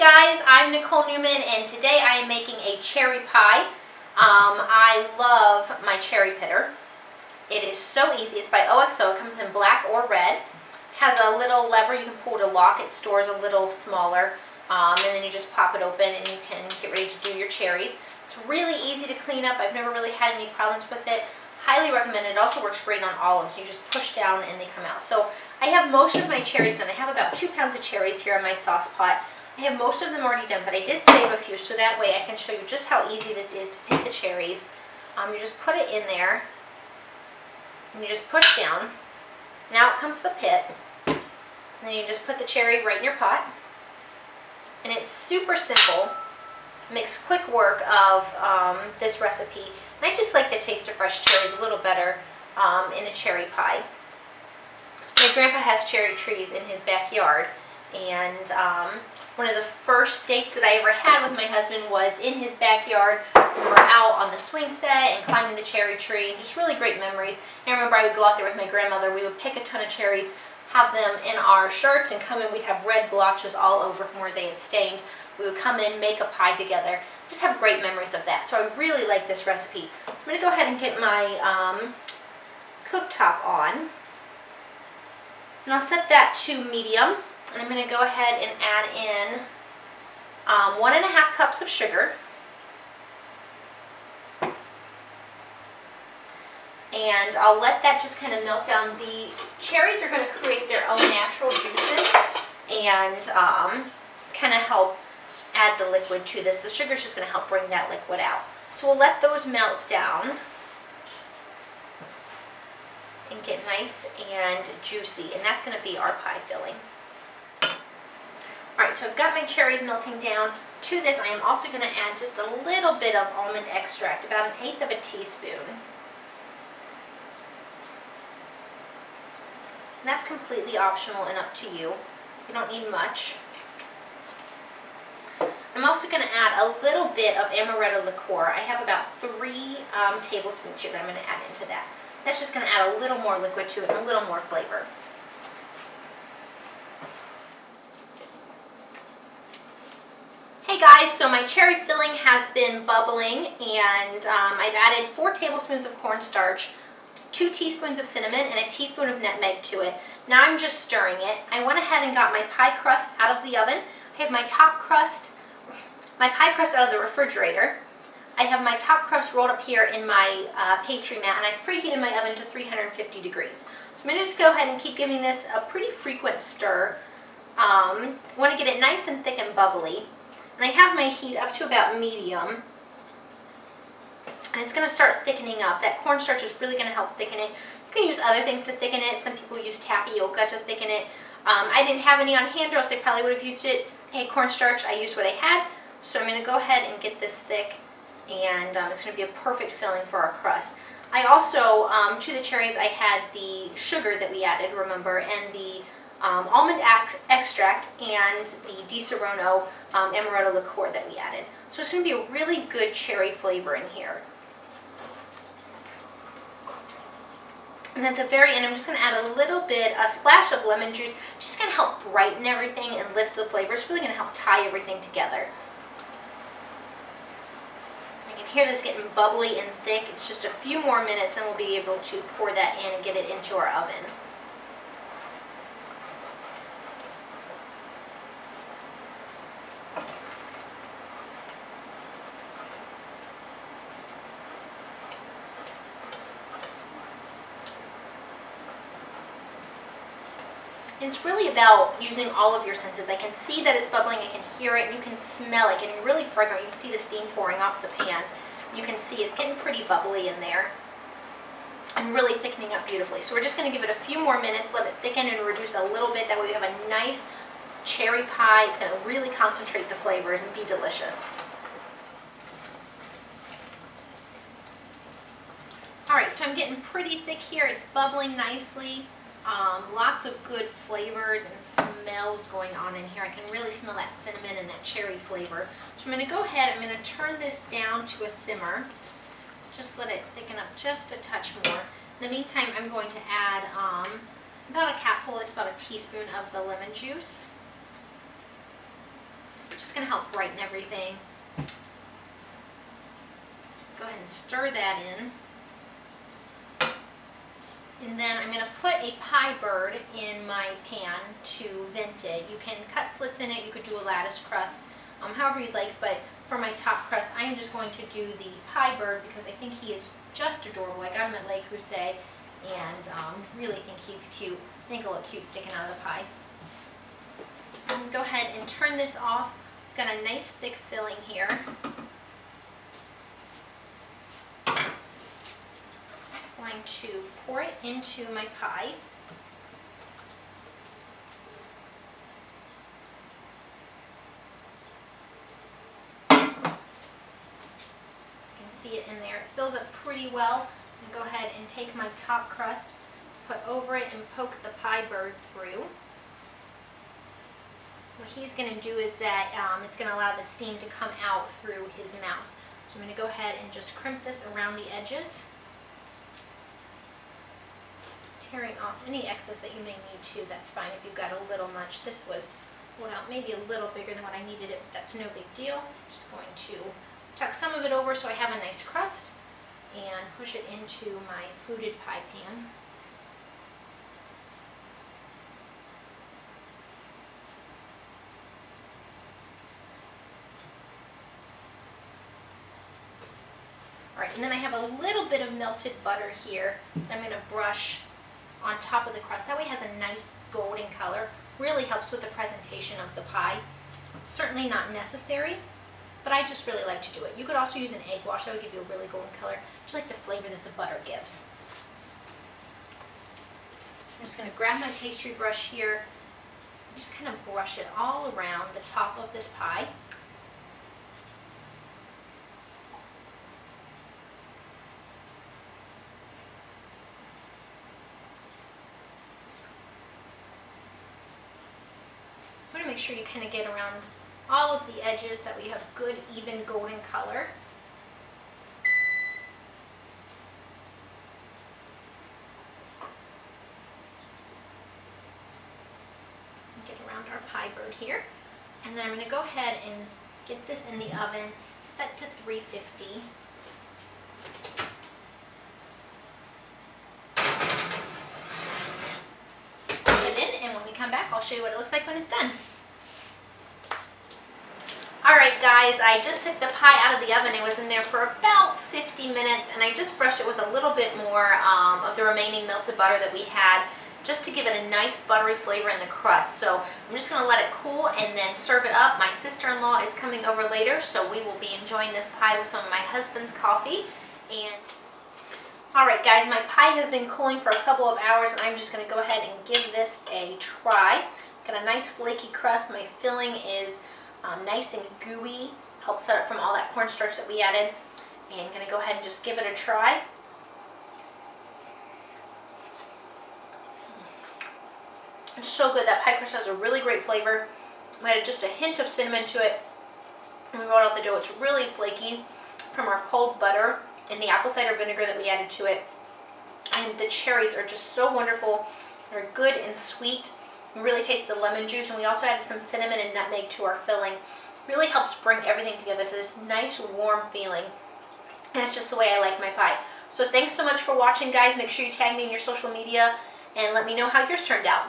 guys, I'm Nicole Newman and today I am making a cherry pie. I love my cherry pitter. It is so easy. It's by OXO. It comes in black or red. Has a little lever you can pull to lock. It stores a little smaller and then you just pop it open and you can get ready to do your cherries. It's really easy to clean up. I've never really had any problems with it. Highly recommend it. It also works great on olives. You just push down and they come out. So I have most of my cherries done. I have about 2 pounds of cherries here in my sauce pot. I have most of them already done, but I did save a few so that way I can show you just how easy this is to pick the cherries. You just put it in there and you just push down. Now comes the pit. And then you just put the cherry right in your pot. And it's super simple. Makes quick work of this recipe. And I just like the taste of fresh cherries a little better in a cherry pie. My grandpa has cherry trees in his backyard, and one of the first dates that I ever had with my husband was in his backyard. We were out on the swing set and climbing the cherry tree, and just really great memories. And I remember I would go out there with my grandmother. We would pick a ton of cherries, have them in our shirts, and come in. We'd have red blotches all over from where they had stained. We would come in, make a pie together. Just have great memories of that. So I really like this recipe. I'm going to go ahead and get my cooktop on. And I'll set that to medium. And I'm going to go ahead and add in 1.5 cups of sugar. And I'll let that just kind of melt down. The cherries are going to create their own natural juices and kind of help add the liquid to this. The sugar is just going to help bring that liquid out. So we'll let those melt down and get nice and juicy, and that's going to be our pie filling. Alright, so I've got my cherries melting down. To this I am also going to add just a little bit of almond extract, about 1/8 of a teaspoon. And that's completely optional and up to you. You don't need much. I'm also going to add a little bit of Amaretto Liqueur. I have about 3 tablespoons here that I'm going to add into that. That's just going to add a little more liquid to it and a little more flavor. Hey guys, so my cherry filling has been bubbling, and I've added 4 tablespoons of cornstarch, 2 teaspoons of cinnamon, and a teaspoon of nutmeg to it. Now I'm just stirring it. I went ahead and got my pie crust out of the oven. I have my pie crust out of the refrigerator. I have my top crust rolled up here in my pastry mat, and I've preheated my oven to 350 degrees. So I'm going to just go ahead and keep giving this a pretty frequent stir. Want to get it nice and thick and bubbly. And I have my heat up to about medium. And it's going to start thickening up. That cornstarch is really going to help thicken it. You can use other things to thicken it. Some people use tapioca to thicken it. I didn't have any on hand, or else I probably would have used it. I had cornstarch. I used what I had. So I'm going to go ahead and get this thick. And it's going to be a perfect filling for our crust. I also, to the cherries, I had the sugar that we added, remember, and the almond extract and the Di Serrano Amaretto Liqueur that we added. So it's going to be a really good cherry flavor in here. And at the very end, I'm just going to add a little bit, a splash of lemon juice, just going to help brighten everything and lift the flavor. It's really going to help tie everything together. Hear this getting bubbly and thick. It's just a few more minutes, then we'll be able to pour that in and get it into our oven. And it's really about using all of your senses. I can see that it's bubbling, I can hear it, and you can smell it getting really fragrant. You can see the steam pouring off the pan. You can see it's getting pretty bubbly in there and really thickening up beautifully. So we're just going to give it a few more minutes, let it thicken and reduce a little bit. That way we have a nice cherry pie. It's going to really concentrate the flavors and be delicious. Alright, so I'm getting pretty thick here. It's bubbling nicely. Lots of good flavors and smells going on in here. I can really smell that cinnamon and that cherry flavor. So I'm going to go ahead, I'm going to turn this down to a simmer. Just let it thicken up just a touch more. In the meantime, I'm going to add about a capful, it's about a teaspoon of the lemon juice. Just going to help brighten everything. Go ahead and stir that in. And then I'm going to put a pie bird in my pan to vent it. You can cut slits in it, you could do a lattice crust, however you'd like, but for my top crust, I am just going to do the pie bird because I think he is just adorable. I got him at Le Creuset and really think he's cute. I think he'll look cute sticking out of the pie. And go ahead and turn this off. Got a nice thick filling here. I'm going to pour it into my pie. See it in there. It fills up pretty well. And go ahead and take my top crust, put over it, and poke the pie bird through. What he's going to do is that it's going to allow the steam to come out through his mouth. So I'm going to go ahead and just crimp this around the edges, tearing off any excess that you may need to. That's fine if you've got a little much. This was, well, maybe a little bigger than what I needed it, but that's no big deal. Just going to tuck some of it over so I have a nice crust and push it into my fluted pie pan. Alright, and then I have a little bit of melted butter here that I'm going to brush on top of the crust. That way it has a nice golden color. Really helps with the presentation of the pie. Certainly not necessary, but I just really like to do it. You could also use an egg wash. That would give you a really golden color. Just like the flavor that the butter gives. I'm just going to grab my pastry brush here. Just kind of brush it all around the top of this pie. I'm going to make sure you kind of get around all of the edges, that we have good, even golden color. Get around our pie bird here. And then I'm going to go ahead and get this in the oven, set to 350. Put it in, and when we come back, I'll show you what it looks like when it's done. Alright guys, I just took the pie out of the oven. It was in there for about 50 minutes, and I just brushed it with a little bit more of the remaining melted butter that we had, just to give it a nice buttery flavor in the crust. So I'm just going to let it cool and then serve it up. My sister-in-law is coming over later, so we will be enjoying this pie with some of my husband's coffee. And alright guys, my pie has been cooling for a couple of hours, and I'm just going to go ahead and give this a try. Got a nice flaky crust. My filling is nice and gooey, helps set up from all that cornstarch that we added. And I'm going to go ahead and just give it a try. It's so good. That pie crust has a really great flavor. I added just a hint of cinnamon to it. And we rolled out the dough. It's really flaky from our cold butter and the apple cider vinegar that we added to it. And the cherries are just so wonderful. They're good and sweet. It really tastes the lemon juice, and we also added some cinnamon and nutmeg to our filling. Really helps bring everything together to this nice warm feeling. And it's just the way I like my pie. So thanks so much for watching, guys. Make sure you tag me in your social media and let me know how yours turned out.